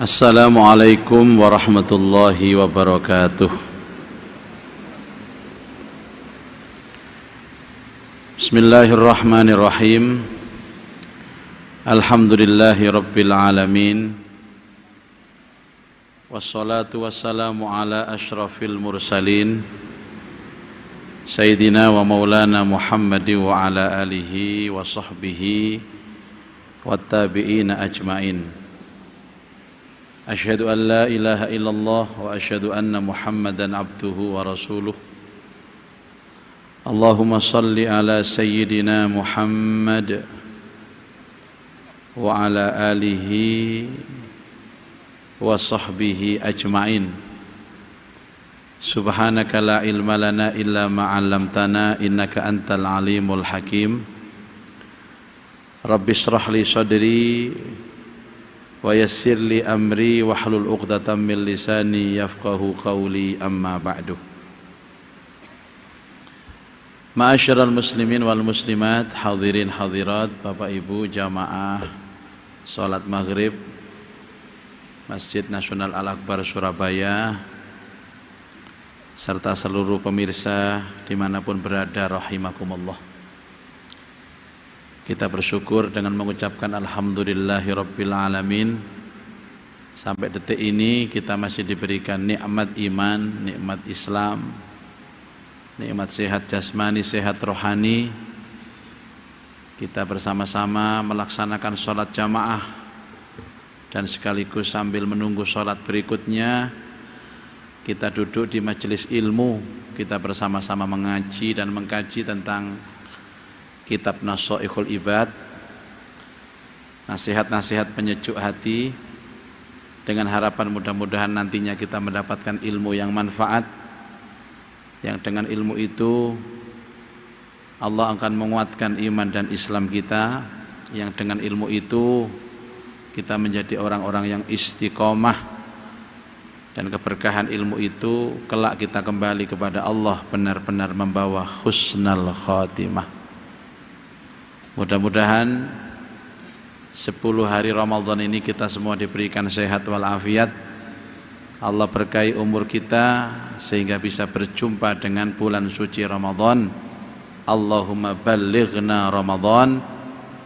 Assalamualaikum warahmatullahi wabarakatuh. Bismillahirrahmanirrahim. Alhamdulillahi rabbil alamin. Wassalatu wassalamu ala ashrafil mursalin Sayyidina wa maulana Muhammadin wa ala alihi wa sahbihi wa tabi'ina ajmain. Asyhadu an la ilaha illallah wa asyhadu anna Muhammadan abduhu wa rasuluh. Allahumma salli ala sayyidina Muhammad wa ala alihi wa sahbihi ajmain. Subhanaka la ilma lana illa ma 'allamtana innaka antal alimul hakim. Rabbi shrah li sadri wa yassir li amri wahlul 'uqdatam min lisani yafqahu qawli, amma ba'du. Ma'asyiral muslimin wal muslimat, hadirin hadirat, Bapak Ibu jamaah salat maghrib Masjid Nasional Al-Akbar Surabaya serta seluruh pemirsa dimanapun berada rahimakumullah. Kita bersyukur dengan mengucapkan alhamdulillahi rabbil alamin. Sampai detik ini kita masih diberikan nikmat iman, nikmat Islam, nikmat sehat jasmani, sehat rohani. Kita bersama-sama melaksanakan sholat jamaah dan sekaligus sambil menunggu sholat berikutnya kita duduk di majelis ilmu. Kita bersama-sama mengaji dan mengkaji tentang kitab Nashaikhul Ibad, nasihat-nasihat penyejuk hati, dengan harapan mudah-mudahan nantinya kita mendapatkan ilmu yang manfaat, yang dengan ilmu itu Allah akan menguatkan iman dan Islam kita, yang dengan ilmu itu kita menjadi orang-orang yang istiqomah, dan keberkahan ilmu itu kelak kita kembali kepada Allah benar-benar membawa husnul khatimah. Mudah-mudahan 10 hari Ramadan ini kita semua diberikan sehat walafiat. Allah berkahi umur kita sehingga bisa berjumpa dengan bulan suci Ramadan. Allahumma ballighna Ramadan.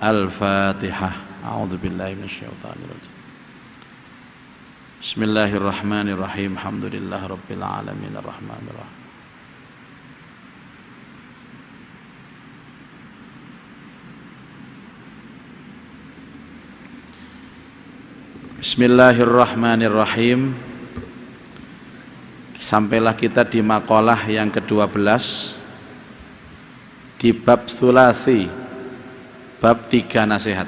Al-Fatihah. A'udzubillahi minasyaitonir rajim. Bismillahirrahmanirrahim. Alhamdulillahirabbil alamin arrahmanir rahim. Bismillahirrahmanirrahim. Sampailah kita di maqalah yang ke-12 di bab sulasi, bab 3 nasihat.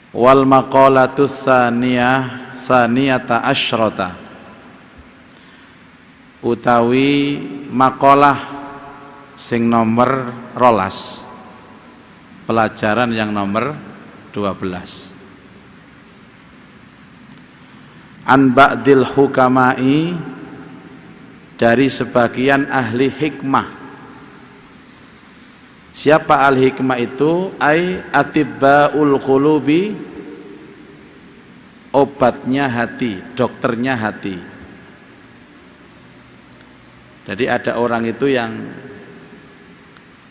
Wal maqalatus saniyata asyrata, utawi maqalah sing nomor 12, pelajaran yang nomor 12. An ba'dil hukamai, dari sebagian ahli hikmah. Siapa ahli hikmah itu? Ai atibbaul qulubi, obatnya hati, dokternya hati. Jadi ada orang itu yang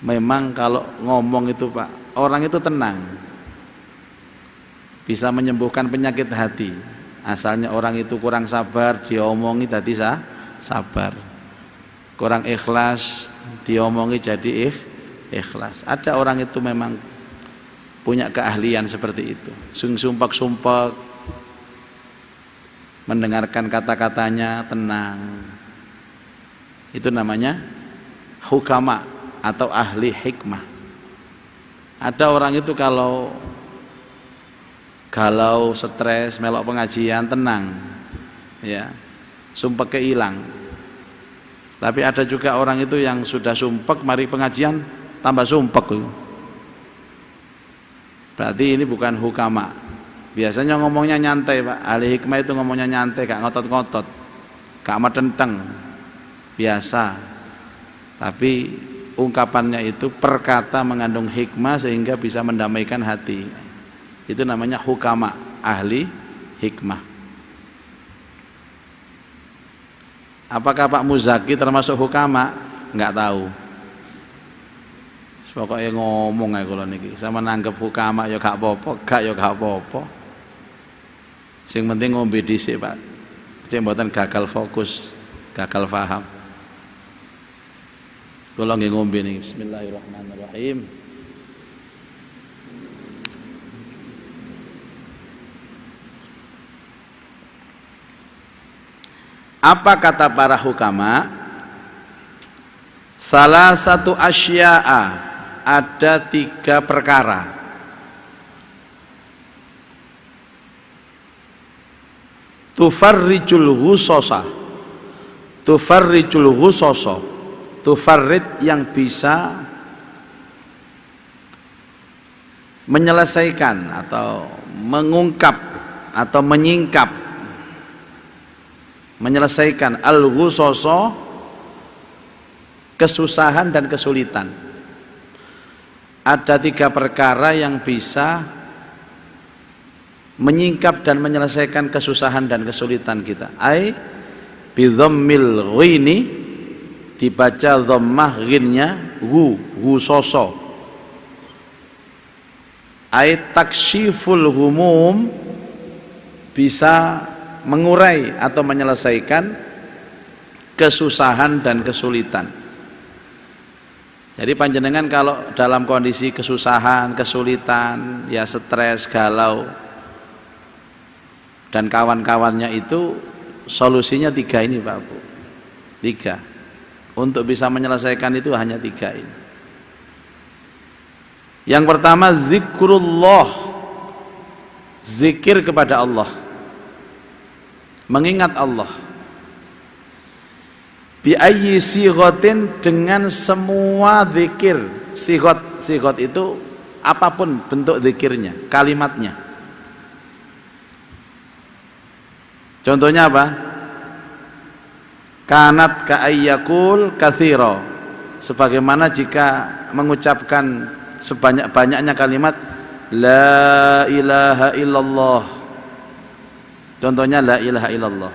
memang kalau ngomong itu Pak, orang itu tenang, bisa menyembuhkan penyakit hati. Asalnya orang itu kurang sabar, diomongi tadi sabar. Kurang ikhlas, diomongi jadi ikhlas. Ada orang itu memang punya keahlian seperti itu. Sumpek-sumpek, mendengarkan kata-katanya tenang. Itu namanya hukama atau ahli hikmah. Ada orang itu kalau galau, stres, melok pengajian tenang, ya, sumpek keilang. Tapi ada juga orang itu yang sudah sumpek, mari pengajian tambah sumpek. Berarti ini bukan hukama. Biasanya ngomongnya nyantai Pak, ahli hikmah itu ngomongnya nyantai, gak ngotot-ngotot, gak metenteng, biasa. Tapi ungkapannya itu perkata mengandung hikmah sehingga bisa mendamaikan hati. Itu namanya hukama, ahli hikmah. Apakah Pak Muzaki termasuk hukama? Enggak tahu. Pokoknya ngomong aja kalau niki, sama nanggep hukama ya gak apa-apa, gak ya gak apa-apa. Sing penting ngombe dhisik, Pak. Cek mboten gagal fokus, gagal paham. Kula nggih ngombe niki. Bismillahirrahmanirrahim. Apa kata para hukama? Salah satu asya'a, ada 3 perkara. Tufarrijul ghusosa, tufarrijul ghusoso, tufarrid yang bisa menyelesaikan atau mengungkap atau menyingkap, menyelesaikan al-ghusoso, kesusahan dan kesulitan. Ada 3 perkara yang bisa menyingkap dan menyelesaikan kesusahan dan kesulitan kita. Ai bi dhammil ghini, dibaca dhammah ghinnya ghusoso. Ai taksyiful humum, bisa mengurai atau menyelesaikan kesusahan dan kesulitan. Jadi panjenengan kalau dalam kondisi kesusahan, kesulitan, ya stres, galau, dan kawan-kawannya itu, solusinya 3 ini Pak Bu. 3. Untuk bisa menyelesaikan itu hanya 3 ini. Yang pertama zikrullah, zikir kepada Allah, mengingat Allah. Bi ayyi sighatin, dengan semua zikir. Sighat itu apapun bentuk zikirnya, kalimatnya. Contohnya apa? Kanat ka ayyakul katsira, sebagaimana jika mengucapkan sebanyak-banyaknya kalimat la ilaha illallah. Contohnya la ilaha illallah.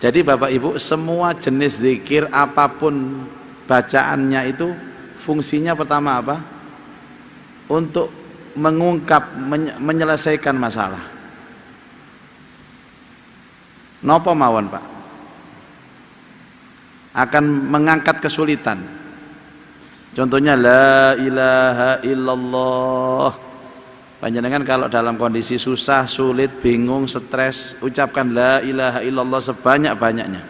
Jadi Bapak Ibu, semua jenis zikir apapun bacaannya itu fungsinya pertama apa? Untuk mengungkap, menyelesaikan masalah. Napa mawon Pak? Akan mengangkat kesulitan. Contohnya la ilaha illallah. Panjenengan kalau dalam kondisi susah, sulit, bingung, stres, ucapkan la ilaha illallah sebanyak-banyaknya.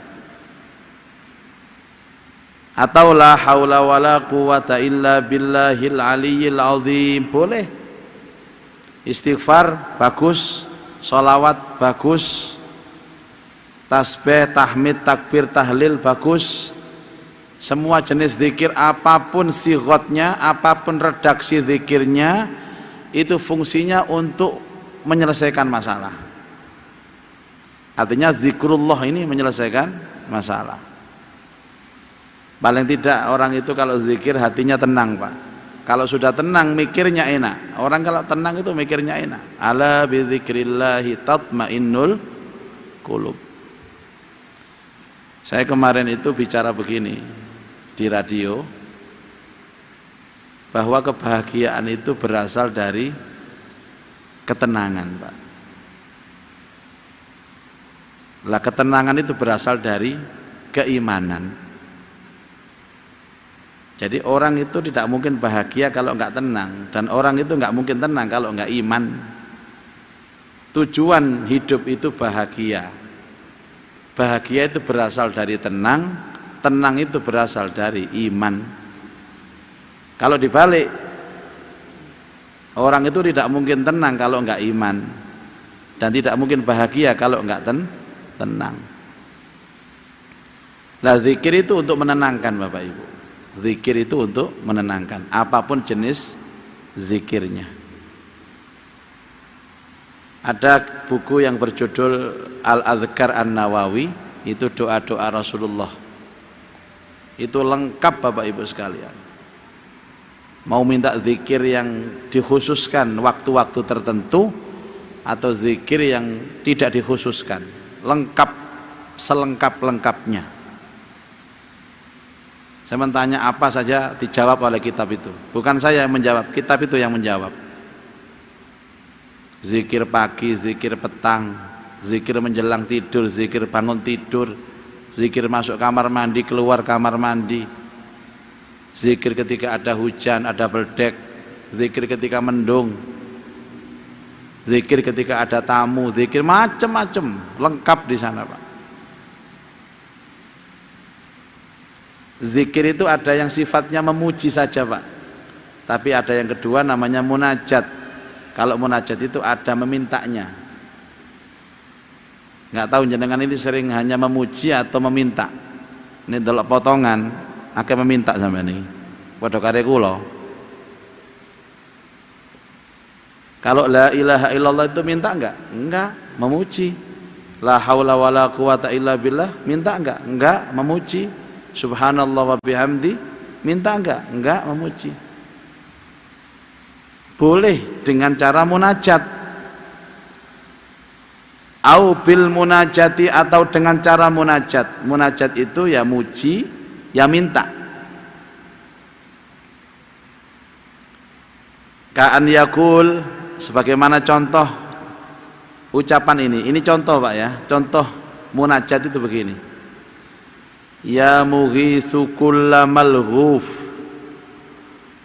Atau la haula wala quwata illa billahil aliyyil azim, boleh. Istighfar bagus, sholawat bagus, tasbih, tahmid, takbir, tahlil bagus. Semua jenis zikir apapun sighatnya, apapun redaksi zikirnya, itu fungsinya untuk menyelesaikan masalah. Artinya zikrullah ini menyelesaikan masalah. Paling tidak orang itu kalau zikir hatinya tenang Pak. Kalau sudah tenang mikirnya enak. Orang kalau tenang itu mikirnya enak. Ala bi dzikrillahi tatmainnul qulub. Saya kemarin itu bicara begini di radio, bahwa kebahagiaan itu berasal dari ketenangan Pak. Lah ketenangan itu berasal dari keimanan. Jadi orang itu tidak mungkin bahagia kalau enggak tenang, dan orang itu enggak mungkin tenang kalau enggak iman. Tujuan hidup itu bahagia. Bahagia itu berasal dari tenang, tenang itu berasal dari iman. Kalau dibalik, orang itu tidak mungkin tenang kalau enggak iman, dan tidak mungkin bahagia kalau enggak tenang. Lah zikir itu untuk menenangkan Bapak Ibu. Zikir itu untuk menenangkan, apapun jenis zikirnya. Ada buku yang berjudul Al-Adhkar An-Nawawi, itu doa-doa Rasulullah. Itu lengkap Bapak Ibu sekalian. Mau minta zikir yang dikhususkan waktu-waktu tertentu, atau zikir yang tidak dikhususkan, lengkap selengkap-lengkapnya. Saya bertanya apa saja dijawab oleh kitab itu. Bukan saya yang menjawab, kitab itu yang menjawab. Zikir pagi, zikir petang, zikir menjelang tidur, zikir bangun tidur, zikir masuk kamar mandi, keluar kamar mandi, zikir ketika ada hujan, ada beldek, zikir ketika mendung, zikir ketika ada tamu, zikir macam-macam, lengkap di sana, Pak. Zikir itu ada yang sifatnya memuji saja, Pak. Tapi ada yang kedua namanya munajat. Kalau munajat itu ada memintanya. Nggak tahu jenengan ini sering hanya memuji atau meminta. Ini delok potongan, akan meminta sama ini. Padha kare kula. Kalau la ilaha illallah itu minta enggak? Enggak, memuji. La haula wala quwata illa billah, minta enggak? Enggak, memuji. Subhanallah wa bihamdi, minta enggak? Enggak, memuji. Boleh dengan cara munajat. Au bil munajati, atau dengan cara munajat. Munajat itu ya muji, ya minta. Ka'an yakul, sebagaimana contoh ucapan ini contoh, Pak, ya. Contoh munajat itu begini. Ya mughisu kulla malghuf,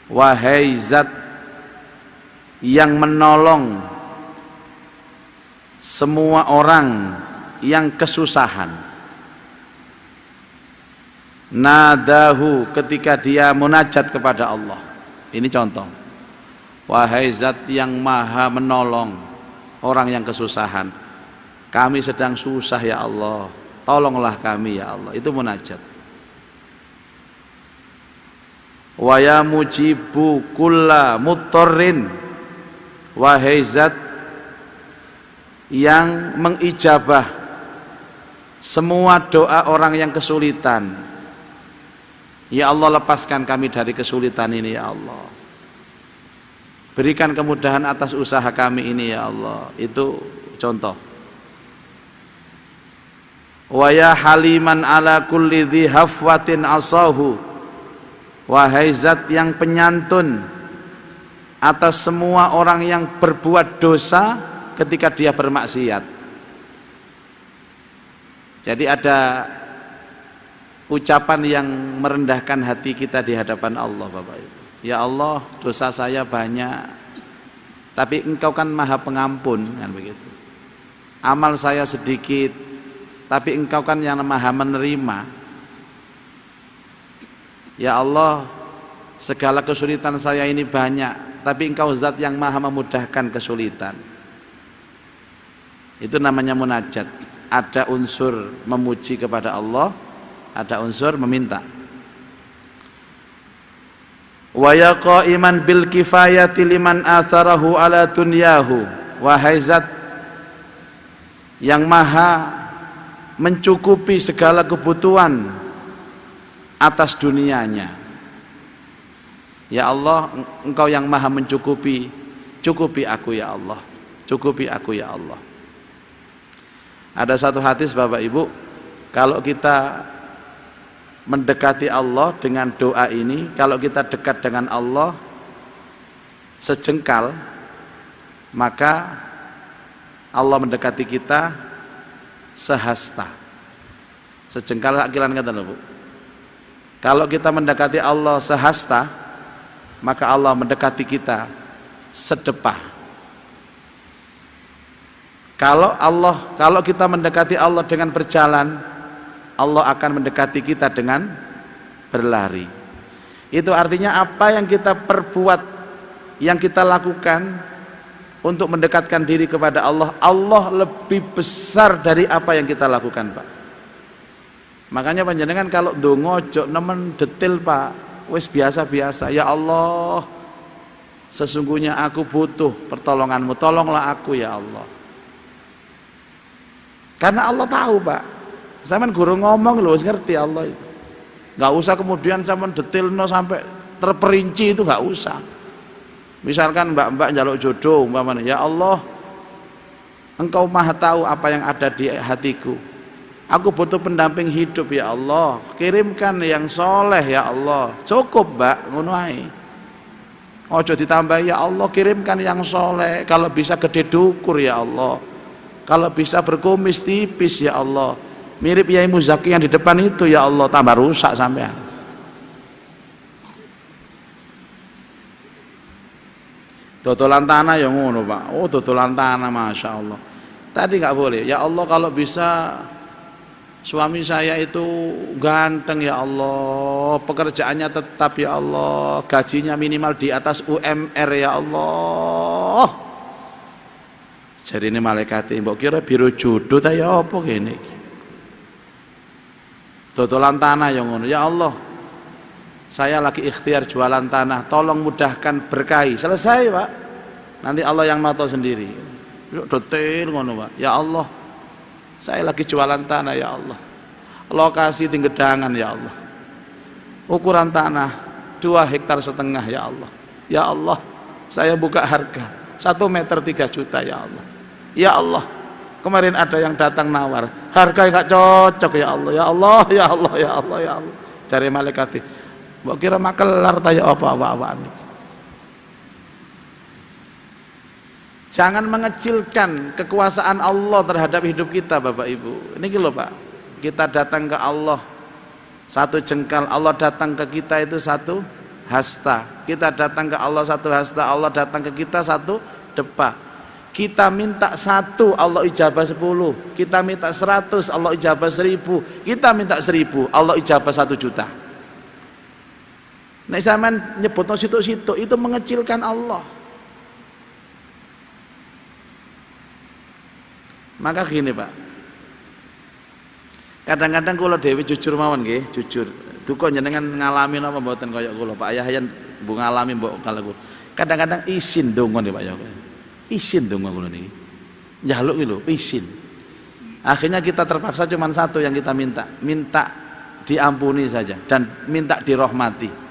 wahai zat yang menolong semua orang yang kesusahan. Nadahu, ketika dia munajat kepada Allah. Ini contoh. Wahai zat yang maha menolong orang yang kesusahan, kami sedang susah ya Allah, tolonglah kami ya Allah. Itu munajat. Wa ya mujibu kulla muttarrin, wahai zat yang mengijabah semua doa orang yang kesulitan, ya Allah, lepaskan kami dari kesulitan ini ya Allah, berikan kemudahan atas usaha kami ini ya Allah. Itu contoh. Wa ya haliman ala kulli dhi hafwatin asahu, wahai zat yang penyantun atas semua orang yang berbuat dosa ketika dia bermaksiat. Jadi ada ucapan yang merendahkan hati kita di hadapan Allah, Bapak Ibu. Ya Allah, dosa saya banyak, tapi Engkau kan maha pengampun, kan begitu. Amal saya sedikit, tapi Engkau kan yang maha menerima. Ya Allah, segala kesulitan saya ini banyak, tapi Engkau zat yang maha memudahkan kesulitan. Itu namanya munajat. Ada unsur memuji kepada Allah, ada unsur meminta. Wa ya qa'iman bil kifayati liman atharahu ala dunyahu, wahai zat yang maha mencukupi segala kebutuhan atas dunianya. Ya Allah, Engkau yang maha mencukupi, cukupi aku ya Allah, cukupi aku ya Allah. Ada satu hadis, Bapak Ibu, kalau kita mendekati Allah dengan doa ini, kalau kita dekat dengan Allah sejengkal, maka Allah mendekati kita sehasta. Sejengkal akilan kata Bu. Kalau kita mendekati Allah sehasta, maka Allah mendekati kita sedepah. Kalau kita mendekati Allah dengan berjalan, Allah akan mendekati kita dengan berlari. Itu artinya apa yang kita perbuat, yang kita lakukan untuk mendekatkan diri kepada Allah, Allah lebih besar dari apa yang kita lakukan, Pak. Makanya panjenengan kalau ndonga ojo nemen detail, Pak. Wis biasa-biasa. Ya Allah, sesungguhnya aku butuh pertolonganmu, tolonglah aku ya Allah. Karena Allah tahu, Pak. Sampeyan guru ngomong lho, ngerti Allah itu. Enggak usah kemudian sampeyan detailno sampai terperinci, itu enggak usah. Misalkan mbak-mbak njaluk jodoh umpamanya, ya Allah, Engkau maha tahu apa yang ada di hatiku. Aku butuh pendamping hidup ya Allah. Kirimkan yang soleh ya Allah. Cukup mbak, ngono ae. Ojo ditambah ya Allah, kirimkan yang soleh. Kalau bisa gede dukur ya Allah. Kalau bisa berkumis tipis ya Allah. Mirip Yai Muzaki yang di depan itu ya Allah, tambah rusak sampean. Dodolan tanah yang ngono Pak. Oh dodolan tanah, masya Allah. Tadi nggak boleh. Ya Allah kalau bisa suami saya itu ganteng ya Allah, pekerjaannya tetap ya Allah, gajinya minimal di atas UMR ya Allah. Jadi ini malaikat mbok kira biru jodoh ta ya apa kene iki. Dodolan tanah yang ngono. Ya Allah, saya lagi ikhtiar jualan tanah, tolong mudahkan berkahi. Selesai Pak, nanti Allah yang noto sendiri. Detail ngono Pak. Ya Allah, saya lagi jualan tanah ya Allah, lokasi di Gedangan ya Allah, ukuran tanah 2,5 hektar ya Allah. Ya Allah, saya buka harga 1 meter 3 juta ya Allah. Ya Allah, kemarin ada yang datang nawar, harga nggak cocok ya Allah. Ya Allah, ya Allah, ya Allah, ya Allah. Cari malaikat, mbok kira makelar ta ya apa-apaan. Jangan mengecilkan kekuasaan Allah terhadap hidup kita Bapak Ibu. Ini lho Pak, kita datang ke Allah 1 jengkal, Allah datang ke kita itu 1 hasta. Kita datang ke Allah 1 hasta, Allah datang ke kita 1 depa. Kita minta 1, Allah ijabah 10. Kita minta 100, Allah ijabah 1000. Kita minta 1000, Allah ijabah 1 juta. Nek sampean nyebutno situ-situ itu mengecilkan Allah. Maka gini Pak, kadang-kadang kula dhewe jujur mawon nggih, jujur. Duka jenengan ngalami napa mboten kaya kula Pak Yahyan mbok ngalami mbok kalau kula. Kadang-kadang isin donga nih Pak Yahyan. Isin donga kula niki. Njaluk iki lho, isin. Akhirnya kita terpaksa cuma 1 yang kita minta, minta diampuni saja dan minta dirahmati.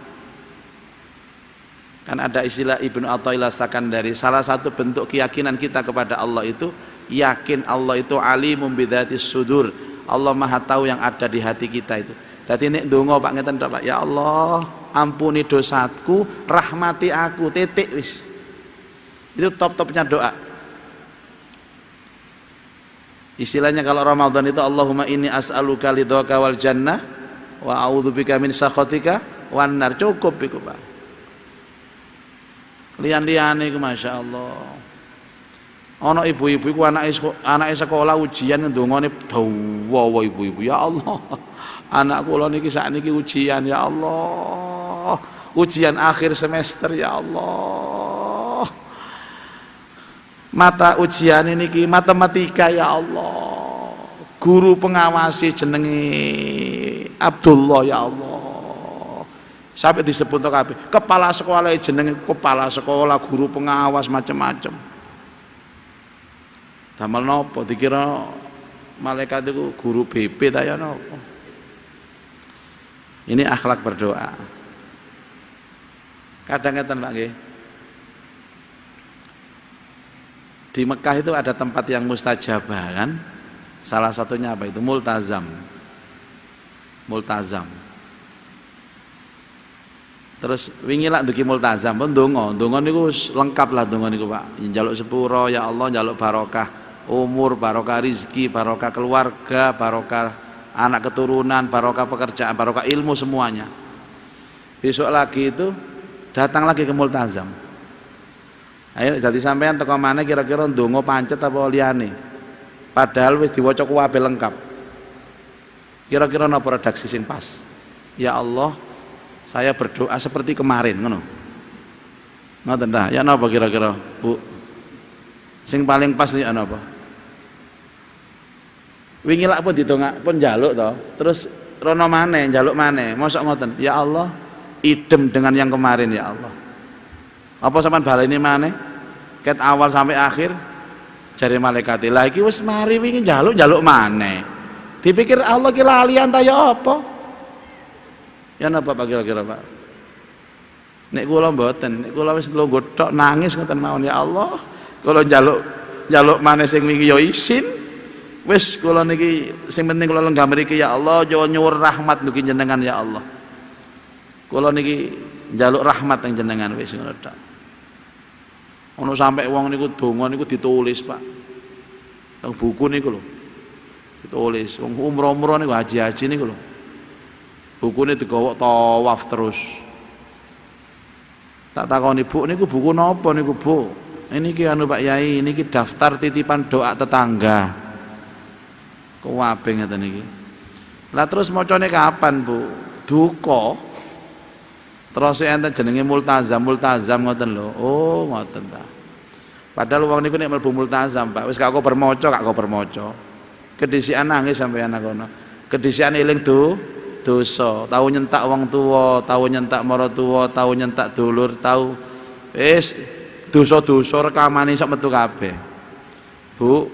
Kan ada istilah Ibnu Athaillah Sakandari, salah satu bentuk keyakinan kita kepada Allah itu yakin Allah itu alimum bidzatis sudur. Allah Maha tahu yang ada di hati kita itu. Dadi nek ndonga Pak ngeten tok Pak, ya Allah, ampuni dosaku, rahmati aku, titik wis. Itu top-topnya doa. Istilahnya kalau Ramadan itu Allahumma inni as'aluka ridhaka wal jannah wa a'udzubika min sakhatika wan nar. Cukup iku Pak. Lian-liane iku masyaallah. Ana ibu-ibu iku anake sekolah ujian ndongane dawa ibu-ibu. Ya Allah, anak kula niki sakniki ujian ya Allah. Ujian akhir semester ya Allah. Mata ujian niki matematika ya Allah. Guru pengawasi jenenge Abdullah ya Allah. Sampai disebut kabeh. Kepala sekolah jenenge kepala sekolah, guru pengawas macam-macam. Damel nopo dikira malaikat itu guru BP ta ya nopo. Ini akhlak berdoa. Kadang-kadang Pak nggih. Di Mekah itu ada tempat yang mustajabah kan? Salah satunya apa itu? Multazam. Multazam. Terus wingi lak ndugi multazam pun ndonga niku lengkap lah ndonga niku Pak. Njaluk sepuro ya Allah, njaluk barokah umur, barokah rizki, barokah keluarga, barokah anak keturunan, barokah pekerjaan, barokah ilmu semuanya. Besok lagi itu datang lagi ke multazam. Ayo dadi sampean teko maneh kira-kira ndonga pancet apa liyane. Padahal wis diwaca kabeh lengkap. Kira-kira napa redaksi sing pas? Ya Allah, saya berdoa seperti kemarin ngono. Ngoten ta? Ya napa kira-kira, Bu? Sing paling pas ya napa? Wingi lak pun didongak pun njaluk to, terus rono maneh, njaluk maneh. Mosok ngoten. Ya Allah, idem dengan yang kemarin ya Allah. Apa sampean baleni maneh? Ket awal sampai akhir jare malaikat. Lah iki wis mari wingi njaluk maneh. Dipikir Allah ki lalian ta ya apa? Ya napa Pak kira-kira Pak? Nek kula mboten, nek kula wis lungguh tok nangis ngoten mawon ya Allah. Kula njaluk njaluk maneh sing wingi ya isin. Wis kula niki sing penting kula lenggah mriki ya Allah, yo nyuwun rahmat niki jenengan ya Allah. Kula niki njaluk rahmat teng jenengan wis ngono tok. Ono sampai wong niku donga niku ditulis, Pak. Teng buku niku lho. Ditulis wong umroh-umroh niku haji-haji niku lho. Bukune digawa tawaf terus. Tak takoni, Bu niku buku napa niku, Bu? Ini ki anu Pak Yai, niki daftar titipan doa tetangga. Kuwabe ngeten niki. Lah terus macane kapan, Bu? Duka. Terus enten jenenge multazam ngoten lho. Oh, ngoten ta. Padahal wong niku nek mlebu multazam, Pak, wis gak kober maca. Kedisian nangis sampeyan kono. Kedisian eling dosa, tahu nyentak wong tuwa, tahu nyentak maratuwa, tahu nyentak dulur, tahu wis dosa-dosa rekamane sok metu kabeh. Bu,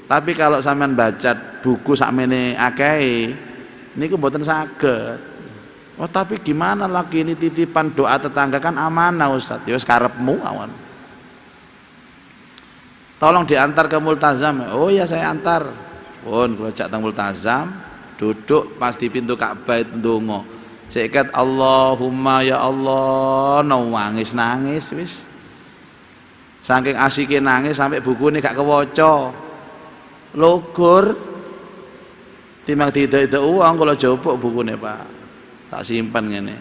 tapi kalau sampean baca buku sakmene akeh niku mboten saged. Oh, tapi gimana lagi ini titipan doa tetangga kan amanah Ustaz. Ya wis karepmu awan. Tolong diantar ke multazam. Oh ya saya antar. Pun kula jak teng multazam. Duduk pas di pintu Ka'bah itu ndonga. Seikat Allahumma ya Allah, nangis wis. Saking asike nangis sampai bukune gak kewaca. Logur timbang tidak uang kalau jopok bukune, Pak. Tak simpan ngene.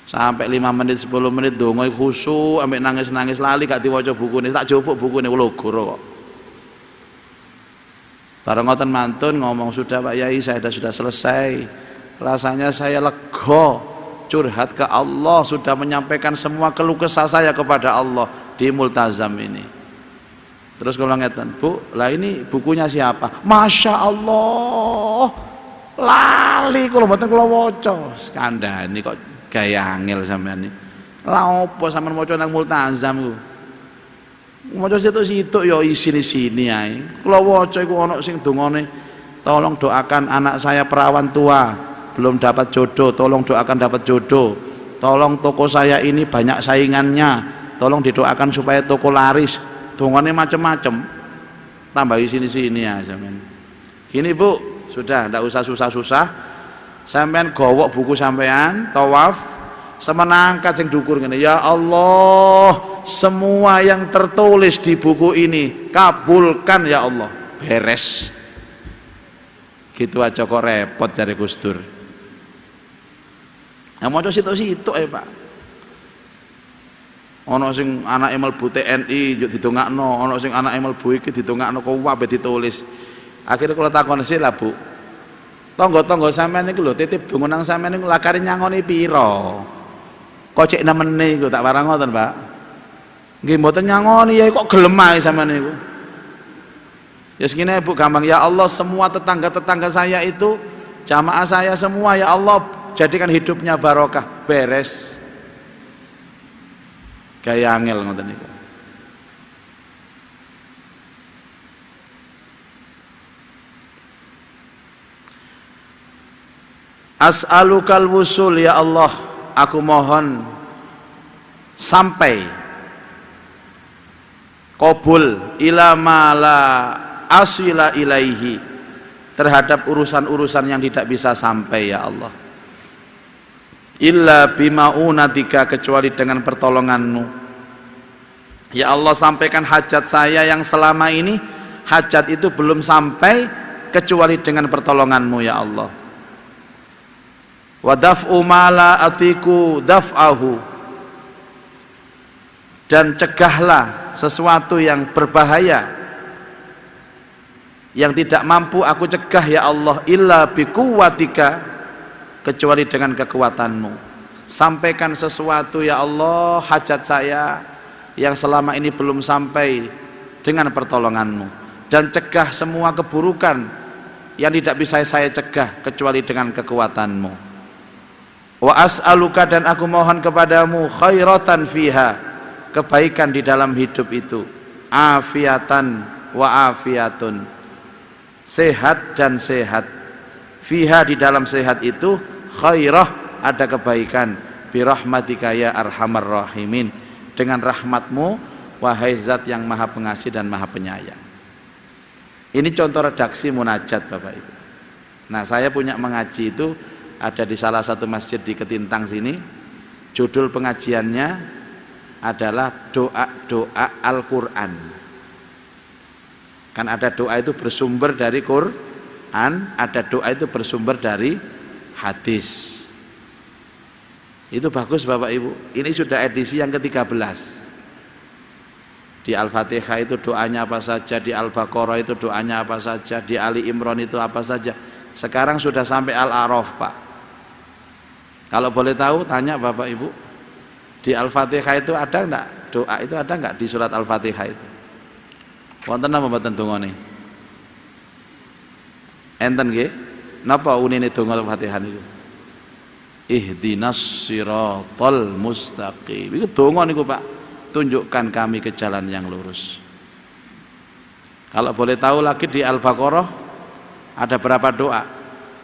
Sampai 5 menit 10 menit ndonga khusyuk ambek nangis lali gak diwaca bukune, tak jopok bukune logur kok. Bareng ngoten mantun ngomong, sudah Pak Yai saya sudah selesai, rasanya saya lega, curhat ke Allah, sudah menyampaikan semua keluh kesah saya kepada Allah di multazam ini. Terus kalau ngeten, Bu, lah ini bukunya siapa? Masya Allah, lali kalau mboten kula waca. Skandani kok gaya angel sampean iki. Lah opo sampean maca nang multazam ku? Maca situ-situ ya isine-isine ae. Kula waca iku ana sing dongane, tolong doakan anak saya perawan tua, belum dapat jodoh, tolong doakan dapat jodoh. Tolong toko saya ini banyak saingannya, tolong didoakan supaya toko laris. Dongane macem-macem. Tambah sini-sini ya sampean. Gini Bu, sudah ndak usah susah-susah. Sampean gowok buku sampean, tawaf, semenangkat sing dukur ngene. Ya Allah, semua yang tertulis di buku ini kabulkan ya Allah. Beres. Gitu aja kok repot cari Gus Dur. Nah, maca situ-situ Pak. Ana sing anake mlebu TNI njuk didongakno, ana sing anake mlebu iki didongakno kabeh ditulis. Akhirnya kula takoni sih lah Bu. Tangga-tangga sampean niku lho titip donga nang sampean niku lakare nyangoni pira? Kok cek nemene iku tak warang ngoten, Pak. Nggih mboten nyangoni ya kok gelem ae sampean niku. Ya segini Bu gampang, ya Allah semua tetangga-tetangga saya itu, jamaah saya semua ya Allah jadikan hidupnya barokah, beres. Gaya angel ngoten niku. As'alukal wusul ya Allah, aku mohon sampai qabul ila ma la asila ilaihi, terhadap urusan-urusan yang tidak bisa sampai ya Allah. Illa bimaunatika, kecuali dengan pertolonganmu ya Allah. Sampaikan hajat saya yang selama ini hajat itu belum sampai kecuali dengan pertolonganmu ya Allah. Wa daf'u ma la atiku daf'ahu, dan cegahlah sesuatu yang berbahaya yang tidak mampu aku cegah ya Allah. Illa biquwwatika, kecuali dengan kekuatanmu. Sampaikan sesuatu ya Allah, hajat saya yang selama ini belum sampai dengan pertolonganmu, dan cegah semua keburukan yang tidak bisa saya cegah kecuali dengan kekuatanmu. Wa as'aluka, dan aku mohon kepadamu khairatan fiha, kebaikan di dalam hidup itu, afiatan wa afiatun, sehat dan sehat, fiha di dalam sehat itu, khairah ada kebaikan, birahmatika ya arhamar rahimin, dengan rahmatmu wahai zat yang maha pengasih dan maha penyayang. Ini contoh redaksi munajat Bapak Ibu. Nah, saya punya mengaji itu ada di salah satu masjid di Ketintang sini. Judul pengajiannya adalah doa-doa Al-Quran. Kan ada doa itu bersumber dari Quran, ada doa itu bersumber dari hadis. Itu bagus Bapak Ibu. Ini sudah edisi yang ke-13. Di Al-Fatihah itu doanya apa saja, di Al-Baqarah itu doanya apa saja, di Ali Imran itu apa saja. Sekarang sudah sampai Al-A'raf Pak. Kalau boleh tahu tanya Bapak Ibu, di Al-Fatihah itu ada enggak? Doa itu ada enggak di surat Al-Fatihah itu? Wonten napa mboten dongane? Enten nggih? Napa unine donga Al-Fatihah niku? Ihdinas siratal mustaqim. Iku donga niku Pak. Tunjukkan kami ke jalan yang lurus. Kalau boleh tahu lagi di Al-Baqarah ada berapa doa?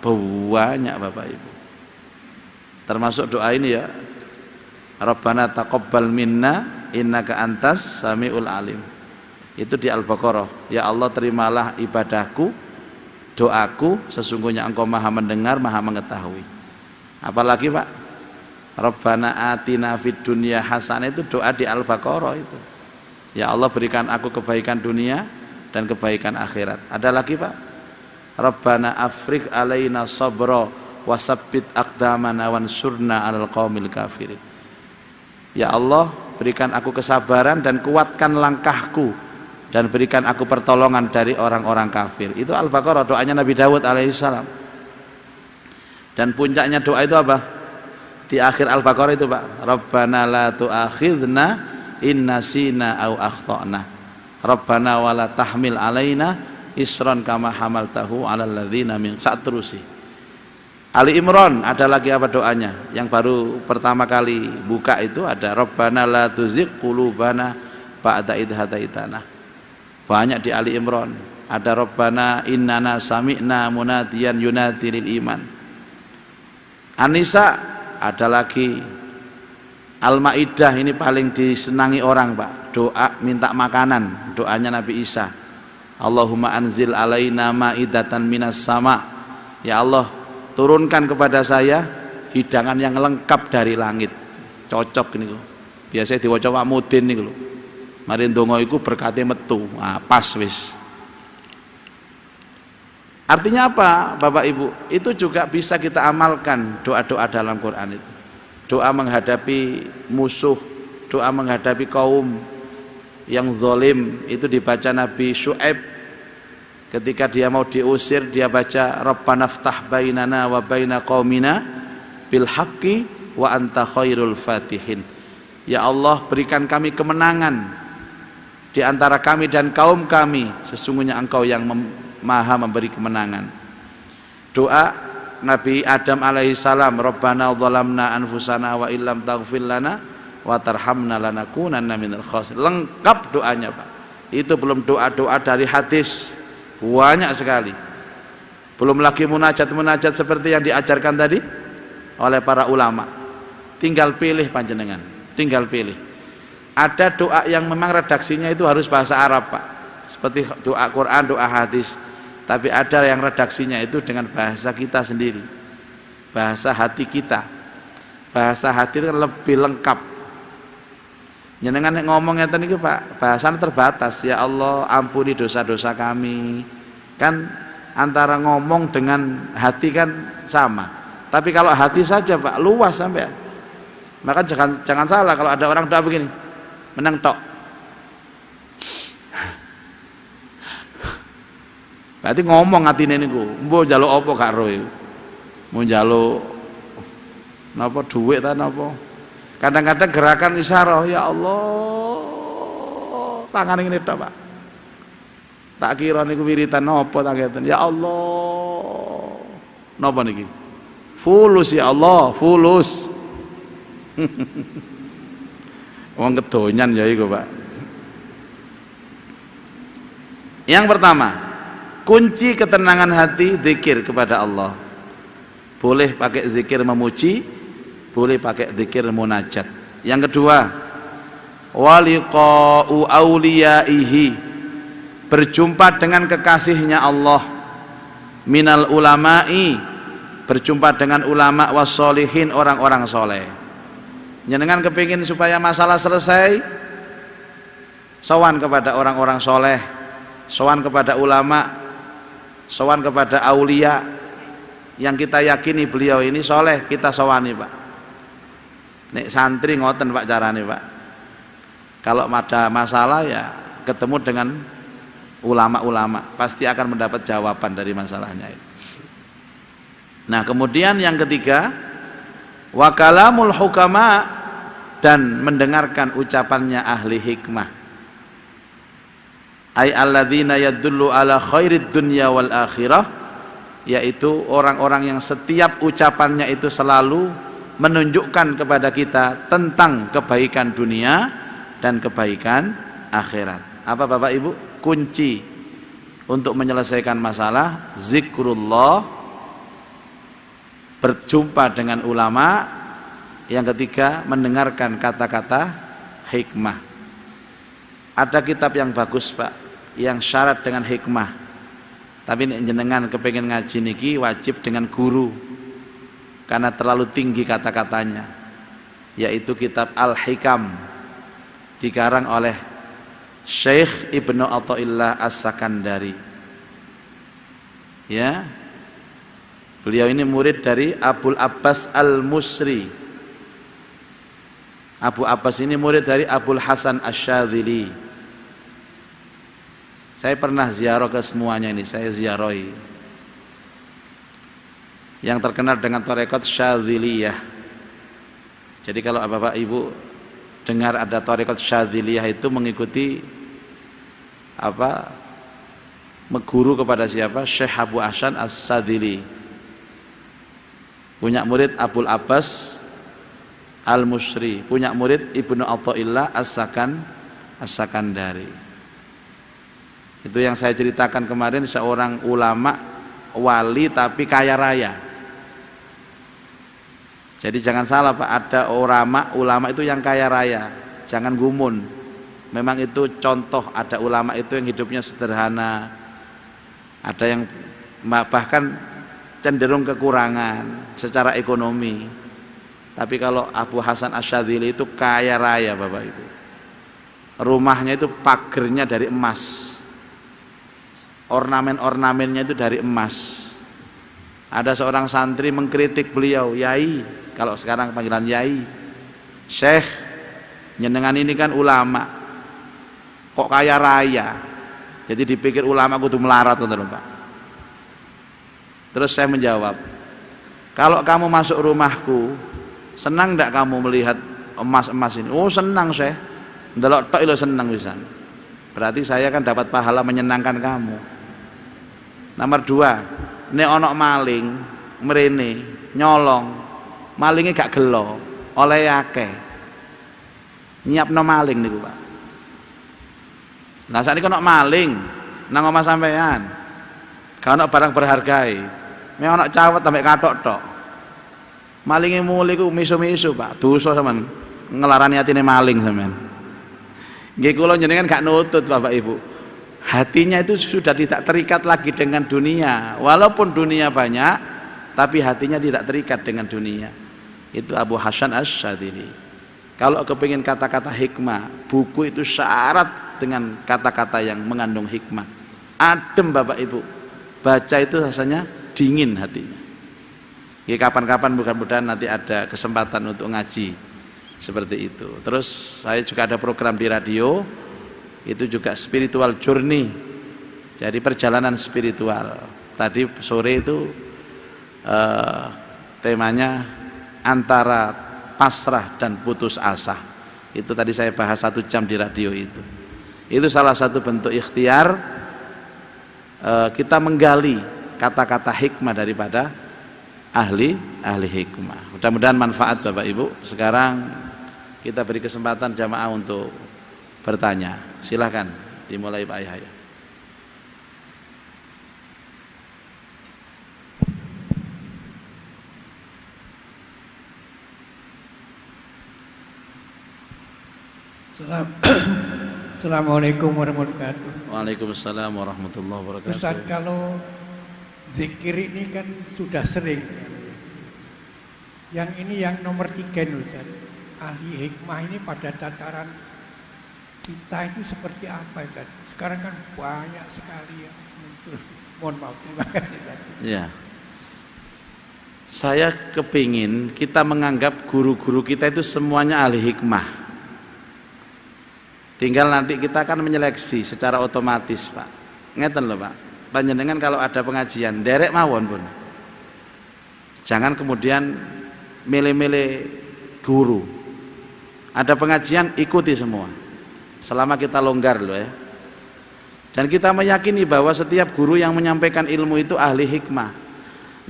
Banyak Bapak Ibu. Termasuk doa ini ya. Rabbana taqabbal minna innaka antas samiul alim. Itu di Al-Baqarah. Ya Allah, terimalah ibadahku, doaku, sesungguhnya Engkau maha mendengar, maha mengetahui. Apalagi Pak? Rabbana atina fid dunya hasanah, itu doa di Al-Baqarah itu. Ya Allah, berikan aku kebaikan dunia dan kebaikan akhirat. Ada lagi Pak? Rabbana afriq alaina sabra wasabbit aqdamana wansurna 'alal qaumil kafirin. Ya Allah, berikan aku kesabaran dan kuatkan langkahku dan berikan aku pertolongan dari orang-orang kafir. Itu Al-Baqarah, doanya Nabi Dawud alaihissalam. Dan puncaknya doa itu apa? Di akhir Al-Baqarah itu Pak, Rabbana la tu'akhidna in nasina au akhtana. Rabbana wa la tahmil alaina isran kama hamaltahu 'alal ladzina min sa'trusi. Ali Imran ada lagi apa doanya? Yang baru pertama kali buka itu ada Rabbana la tuzigh qulubana ba'da idh hadaitana. Banyak di Ali Imran. Ada Rabbana innana sami'na munadiyan yunadi lil iman. An-Nisa ada lagi. Al-Maidah ini paling disenangi orang Pak, doa minta makanan, doanya Nabi Isa. Allahumma anzil alaina ma'idatan minas sama. Ya Allah, turunkan kepada saya hidangan yang lengkap dari langit. Cocok ini kok. Biasanya diwaca Pak Mudin niku lho. Mari ndonga iku berkate metu. Ah, pas wis. Artinya apa Bapak Ibu? Itu juga bisa kita amalkan doa-doa dalam Quran itu. Doa menghadapi musuh, doa menghadapi kaum yang zalim, itu dibaca Nabi Syu'aib ketika dia mau diusir, dia baca Rabbana ftah bainana wa baina qaumina bil haqqi wa anta khairul fatihin. Ya Allah, berikan kami kemenangan di antara kami dan kaum kami, sesungguhnya Engkau yang maha memberi kemenangan. Doa Nabi Adam alaihissalam, Rabbana dhalamna anfusana wa illam taghfir lana wa tarhamna lanakunanna minal khasirin. Lengkap doanya Pak. Itu belum doa-doa dari hadis, banyak sekali. Belum lagi munajat-munajat seperti yang diajarkan tadi oleh para ulama. Tinggal pilih panjenengan, tinggal pilih. Ada doa yang memang redaksinya itu harus bahasa Arab Pak, seperti doa Quran, doa hadis. Tapi ada yang redaksinya itu dengan bahasa kita sendiri, bahasa hati kita. Bahasa hati itu lebih lengkap. Jenengan ngomong ngeten iki Pak, bahasanya terbatas. Ya Allah, ampuni dosa-dosa kami. Kan antara ngomong dengan hati kan sama. Tapi kalau hati saja Pak, luas sampai. Maka jangan salah kalau ada orang doa begini, menang tok. Berarti ngomong atine niku, mbok njaluk apa gak ro iku. Mau njaluk napa dhuwit ta napa. Kadang-kadang gerakan isyarah, ya Allah. Tangan ngene tok, Pak. Tak kira niku wiritan napa tak ngeten. Ya Allah. Napa niki? Fulus ya Allah, fulus. Wong kedonyan ya iku, Pak. Yang pertama, kunci ketenangan hati zikir kepada Allah. Boleh pakai zikir memuji, boleh pakai zikir munajat. Yang kedua, wa liqa'u awliyaihi, berjumpa dengan kekasihnya Allah, minal ulama'i, berjumpa dengan ulama wassolihin, orang-orang soleh. Jenengan kepingin supaya masalah selesai, sowan kepada orang-orang soleh, sowan kepada ulama, sowan kepada aulia yang kita yakini beliau ini soleh, kita sowani Pak. Nek santri ngoten Pak carane Pak, kalau ada masalah ya ketemu dengan ulama-ulama, pasti akan mendapat jawaban dari masalahnya itu. Nah kemudian yang ketiga, wa kalamul hukama, dan mendengarkan ucapannya ahli hikmah, ay alladzina yadullu ala khairid dunya wal akhirah, yaitu orang-orang yang setiap ucapannya itu selalu menunjukkan kepada kita tentang kebaikan dunia dan kebaikan akhirat. Apa Bapak Ibu? Kunci untuk menyelesaikan masalah zikrullah, berjumpa dengan ulama, yang ketiga mendengarkan kata-kata hikmah. Ada kitab yang bagus Pak, yang syarat dengan hikmah, tapi jenengan kepengen ngaji niki wajib dengan guru karena terlalu tinggi kata-katanya, yaitu kitab Al-Hikam, dikarang oleh Syekh Ibnu Athaillah As-Sakandari. Ya, beliau ini murid dari Abul Abbas Al-Musri. Abu Abbas ini murid dari Abul Hasan Asy-Syadzili. Saya pernah ziarah ke semuanya ini, saya ziarahi. Yang terkenal dengan tarekat Syadziliyah. Jadi kalau Bapak Ibu dengar ada tarekat Syadziliyah, itu mengikuti apa? Meguru kepada siapa? Syekh Abu Hasan As-Sadzili. Punya murid Abul Abbas Al-Musri, punya murid Ibnu Athaillah As-Sakandari. Itu yang saya ceritakan kemarin, seorang ulama wali tapi kaya raya. Jadi jangan salah Pak, ada ulama itu yang kaya raya, jangan gumun. Memang itu contoh, ada ulama itu yang hidupnya sederhana, ada yang bahkan cenderung kekurangan secara ekonomi. Tapi kalau Abu Hasan Asy-Syadzili itu kaya raya Bapak Ibu. Rumahnya itu pagernya dari emas, ornamen-ornamennya itu dari emas. Ada seorang santri mengkritik beliau, yai, kalau sekarang panggilan yai, Syekh, nyenengan ini kan ulama, kok kaya raya. Jadi dipikir ulama kudu melarat, Pak. Terus saya menjawab, kalau kamu masuk rumahku, senang enggak kamu melihat emas-emas ini? Oh senang Syekh, ndelok tok lho senang pisan. Berarti saya kan dapat pahala menyenangkan kamu. Nomor dua, nek ana maling mrene nyolong, malingnya gak gelo, oleh akeh. Nyiapno maling niku, Pak. Nah sakniki ana maling nang omah sampean, gak ana barang berhargai. Mek ana cawet sampe kathok tok. Malinge mule ku misu-misu, Pak. Dosa sampean ngelarani atine maling sampean. Nggih kula jenengan gak nutut Bapak Ibu. Hatinya itu sudah tidak terikat lagi dengan dunia. Walaupun dunia banyak, tapi hatinya tidak terikat dengan dunia. Itu Abu Hasan Asy-Syadzili. Kalau kepingin kata-kata hikmah, buku itu syarat dengan kata-kata yang mengandung hikmah. Adem Bapak Ibu, baca itu rasanya dingin hatinya. Ya, kapan-kapan mudah-mudahan nanti ada kesempatan untuk ngaji seperti itu. Terus saya juga ada program di radio, itu juga spiritual journey, jadi perjalanan spiritual. Tadi sore itu temanya antara pasrah dan putus asa. Itu tadi saya bahas 1 jam di radio itu. Itu salah satu bentuk ikhtiar kita menggali kata-kata hikmah daripada ahli hikmah. Mudah-mudahan manfaat Bapak Ibu. Sekarang kita beri kesempatan jamaah untuk bertanya. Silahkan dimulai Pak Yahya. Assalamualaikum warahmatullahi wabarakatuh. Waalaikumsalam warahmatullahi wabarakatuh. Ustaz, kalau zikir ini kan sudah sering. Yang ini yang nomor 3 Ustaz. Ahli hikmah ini pada tataran kita itu seperti apa Ustaz? Sekarang kan banyak sekali yang muncul. Mohon maaf, terima kasih Ustaz. Ya. Saya kepingin kita menganggap guru-guru kita itu semuanya ahli hikmah. Tinggal nanti kita akan menyeleksi secara otomatis, Pak. Ngeten loh, Pak. Panjenengan kalau ada pengajian, derek mawon pun. Jangan kemudian milih-milih guru. Ada pengajian, ikuti semua. Selama kita longgar loh ya. Dan kita meyakini bahwa setiap guru yang menyampaikan ilmu itu ahli hikmah.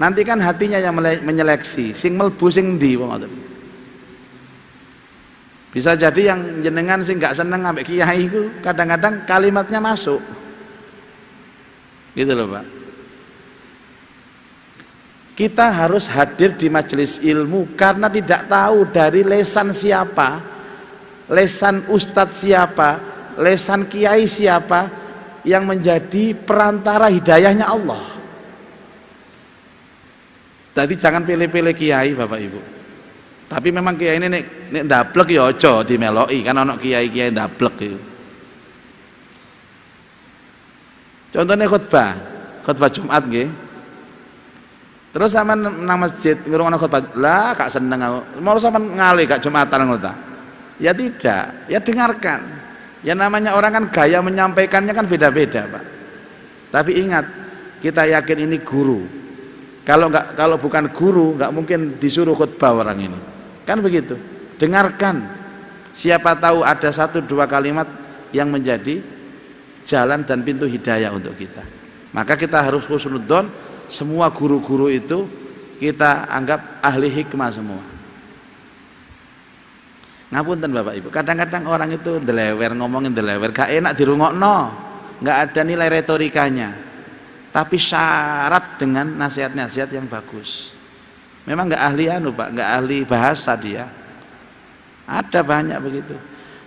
Nanti kan hatinya yang menyeleksi, sing melbu sing ndi wong. Bisa jadi yang jenengan sing gak seneng ambek kiai itu kadang-kadang kalimatnya masuk. Gitu loh, Pak. Kita harus hadir di majelis ilmu karena tidak tahu dari lesan siapa, lesan ustadz siapa, lesan kiai siapa yang menjadi perantara hidayahnya Allah. Jadi jangan pilih-pilih kiai Bapak Ibu. Tapi memang kiai ini nek ndablek ya aja dimeloki, kan ana kiai-kiai ndablek itu. Contohnya khutbah Jumat nggih. Terus sampean nang masjid ngrungokno khutbah, lah gak seneng aku. Mau sampean ngalih gak Jumatan ngono ta? Ya tidak, ya dengarkan. Ya namanya orang kan gaya menyampaikannya kan beda-beda, Pak. Tapi ingat, kita yakin ini guru. Kalau bukan guru nggak mungkin disuruh khutbah orang ini. Kan begitu. Dengarkan. Siapa tahu ada 1-2 kalimat yang menjadi jalan dan pintu hidayah untuk kita. Maka kita harus husnudzon, semua guru-guru itu kita anggap ahli hikmah semua. Ngapunten Bapak Ibu, kadang-kadang orang itu ndelewer, ngomongin ndelewer, gak enak dirungokno, nggak ada nilai retorikanya. Tapi syarat dengan nasihat-nasihat yang bagus. Memang nggak ahli Pak, nggak ahli bahasa dia. Ada banyak begitu.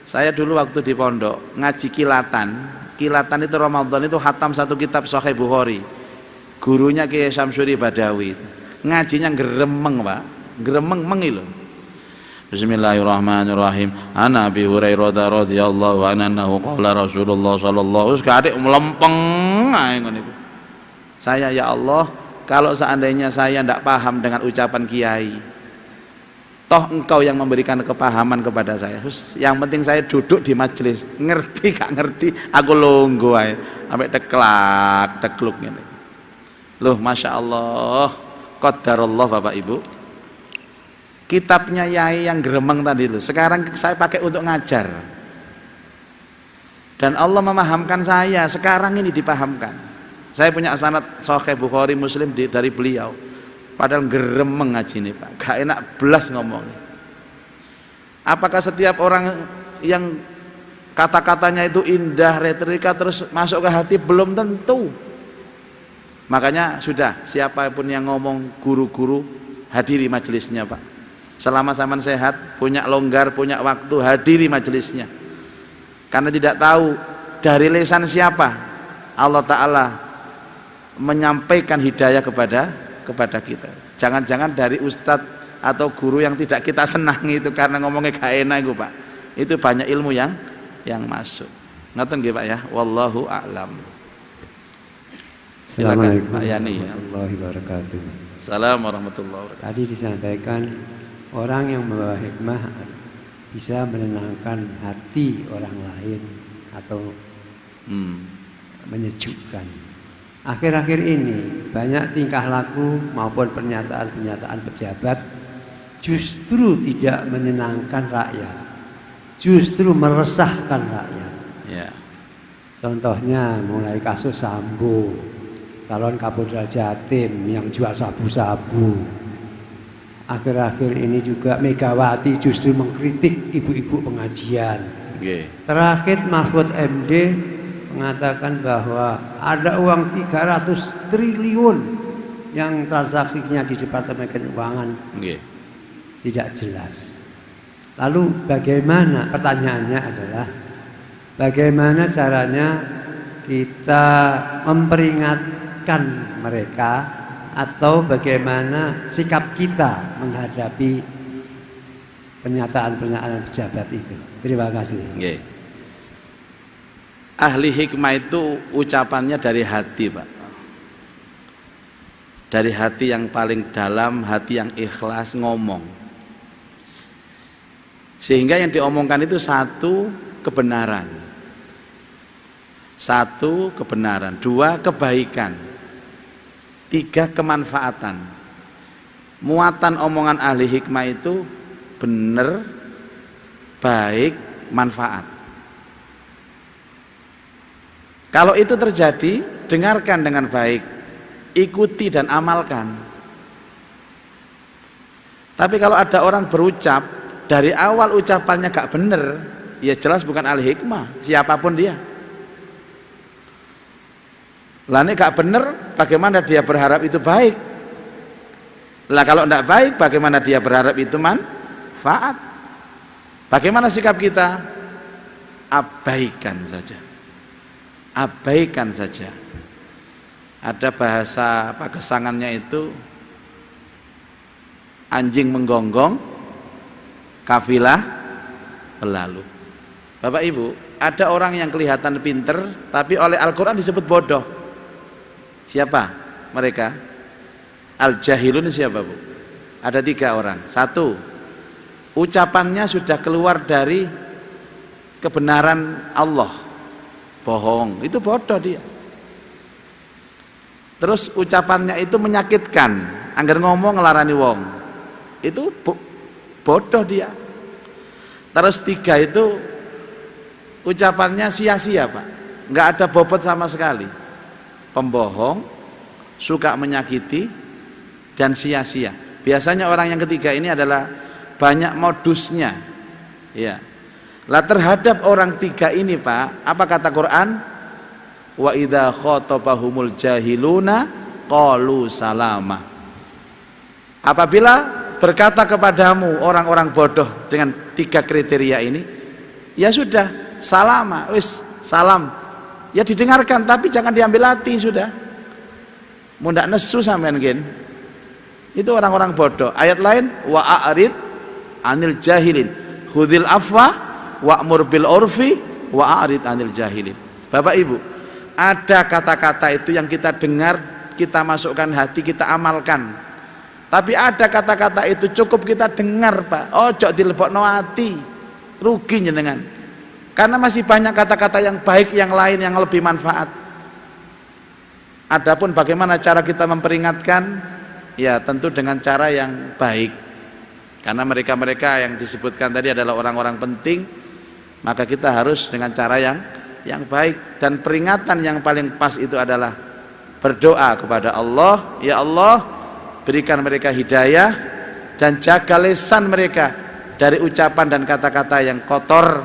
Saya dulu waktu di pondok ngaji kilatan itu Ramadan itu khatam 1 kitab Sahih Bukhari. Gurunya Kiai Syamsuri Badawi. Ngajinya geremeng, Pak. Geremeng loh. Bismillahirrahmanirrahim. Ana Abi Hurairah radhiyallahu anhu qala Rasulullah sallallahu alaihi wasallam melempeng ae ngono iku. Saya ya Allah, kalau seandainya saya tidak paham dengan ucapan kiai, toh engkau yang memberikan kepahaman kepada saya. Yang penting saya duduk di majelis, ngerti gak ngerti, aku longgo ae, sampai tekluk gitu. Loh, masya Allah, qadarullah Bapak Ibu. Kitabnya Yai yang geremeng tadi loh, sekarang saya pakai untuk ngajar. Dan Allah memahamkan saya, sekarang ini dipahamkan. Saya punya sanad Sahih Bukhari Muslim dari beliau. Padahal geremeng ngaji ini Pak, gak enak belas ngomongnya. Apakah setiap orang yang kata-katanya itu indah, retorika terus masuk ke hati? Belum tentu. Makanya sudah, siapapun yang ngomong guru-guru, hadiri majelisnya Pak. Selama zaman sehat, punya longgar, punya waktu, hadiri majelisnya. Karena tidak tahu dari lisan siapa Allah Ta'ala menyampaikan hidayah kepada kita. Jangan-jangan dari ustadz atau guru yang tidak kita senangi itu karena ngomongnya gak enak itu Pak. Itu banyak ilmu yang masuk. Ngoten nggih Pak ya. Wallahu a'lam. Assalamualaikum Pak Yani. warahmatullahi wabarakatuh. Assalamualaikum warahmatullahi wabarakatuh. Tadi disampaikan orang yang membawa hikmah bisa menenangkan hati orang lain atau menyejukkan. Akhir-akhir ini banyak tingkah laku maupun pernyataan-pernyataan pejabat justru tidak menyenangkan rakyat, justru meresahkan rakyat. Ya. Contohnya mulai kasus Sambo, calon Kapolda Jatim yang jual sabu-sabu. Akhir-akhir ini juga Megawati justru mengkritik ibu-ibu pengajian. Okay. Terakhir Mahfud MD mengatakan bahwa ada uang 300 triliun yang transaksinya di Departemen Keuangan tidak jelas. Lalu bagaimana, pertanyaannya adalah bagaimana caranya kita memperingatkan mereka, atau bagaimana sikap kita menghadapi pernyataan-pernyataan pejabat itu. Terima kasih. Okay. Ahli hikmah itu ucapannya dari hati, Pak. Dari hati yang paling dalam, hati yang ikhlas ngomong. Sehingga yang diomongkan itu satu, kebenaran. Satu, kebenaran. Dua, kebaikan. Tiga, kemanfaatan. Muatan omongan ahli hikmah itu benar, baik, manfaat. Kalau itu terjadi, dengarkan dengan baik, ikuti dan amalkan. Tapi kalau ada orang berucap, dari awal ucapannya gak benar, ya jelas bukan ahli hikmah, siapapun dia. Lah ini gak benar, bagaimana dia berharap itu baik? Lah kalau tidak baik, bagaimana dia berharap itu manfaat? Bagaimana sikap kita? Abaikan saja. Abaikan saja. Ada bahasa pagesangannya itu, anjing menggonggong, kafilah berlalu. Bapak Ibu, ada orang yang kelihatan pinter, tapi oleh Al-Quran disebut bodoh. Siapa mereka? Al-jahilun siapa, Bu? Ada 3 orang. 1, ucapannya sudah keluar dari kebenaran Allah, bohong, itu bodoh dia. Terus ucapannya itu menyakitkan, anggar ngomong ngelarani wong, itu bodoh dia. Terus 3 itu ucapannya sia-sia, Pak, nggak ada bobot sama sekali, pembohong, suka menyakiti, dan sia-sia. Biasanya orang yang ketiga ini adalah banyak modusnya, ya. Lah terhadap orang 3 ini, Pak, apa kata Quran? Wa idza khatabahumul jahiluna qalu salama. Apabila berkata kepadamu orang-orang bodoh dengan 3 kriteria ini, ya sudah, salama, wis salam. Ya didengarkan tapi jangan diambil hati, sudah. Mundak nesu sampean gen. Itu orang-orang bodoh. Ayat lain, wa a'rid anil jahilin khudhil afwa wa'mur bil urfi wa a'rid anil jahilin. Bapak Ibu, ada kata-kata itu yang kita dengar, kita masukkan hati, kita amalkan. Tapi ada kata-kata itu cukup kita dengar, Pak, ojo dilebokno hati, rugi jenengan. Karena masih banyak kata-kata yang baik yang lain yang lebih manfaat. Adapun bagaimana cara kita memperingatkan, ya tentu dengan cara yang baik. Karena mereka-mereka yang disebutkan tadi adalah orang-orang penting, maka kita harus dengan cara yang baik. Dan peringatan yang paling pas itu adalah berdoa kepada Allah, ya Allah, berikan mereka hidayah dan jaga lisan mereka dari ucapan dan kata-kata yang kotor,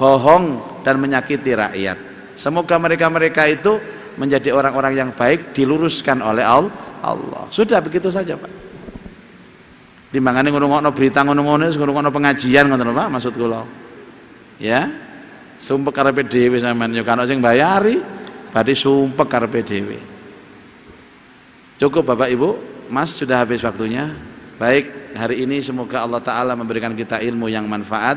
bohong, dan menyakiti rakyat. Semoga mereka-mereka itu menjadi orang-orang yang baik, diluruskan oleh Allah. Sudah begitu saja, Pak. Timbangane ngrungokno berita ngono-ngono, ngrungokno pengajian ngoten, Pak, maksud kula. Ya. Sumpek karepe dhewe sampean yo kan sing bayari, badhe sumpek karepe dhewe. Cukup Bapak Ibu, Mas, sudah habis waktunya. Baik, hari ini semoga Allah Ta'ala memberikan kita ilmu yang manfaat.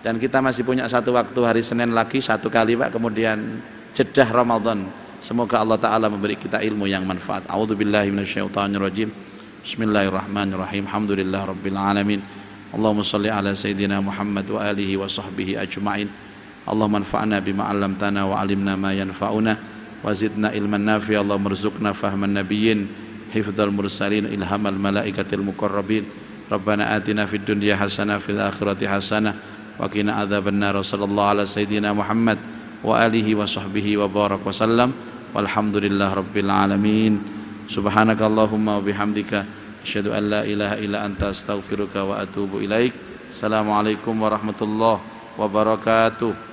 Dan kita masih punya 1 waktu hari Senin lagi 1 kali, Pak, kemudian jedah Ramadan. Semoga Allah Ta'ala memberi kita ilmu yang manfaat. A'udzubillahi minasyaitonirrajim. Bismillahirrahmanirrahim. Alhamdulillah rabbil alamin. Allahumma shalli ala sayyidina Muhammad wa alihi wa sahbihi ajma'in. Allahumma anfa'na bima 'allamtana wa 'allimna ma yanfa'una wa zidna ilman nafi'a. Allahumma rzuqna fahman nabiyyin, hifdzal mursalin, ilhamal malaikatil muqarrabin. Rabbana atina fid dunya hasanah fil akhirati hasanah wa qina adzabannar. Sallallahu ala sayyidina Muhammad wa alihi wa sahbihi wa barak wa sallam. Walhamdulillah rabbil alamin. Subhanakallahumma wa bihamdika asyhadu an la ilaha illa anta astaghfiruka wa atubu ilaik. Assalamualaikum warahmatullahi wabarakatuh.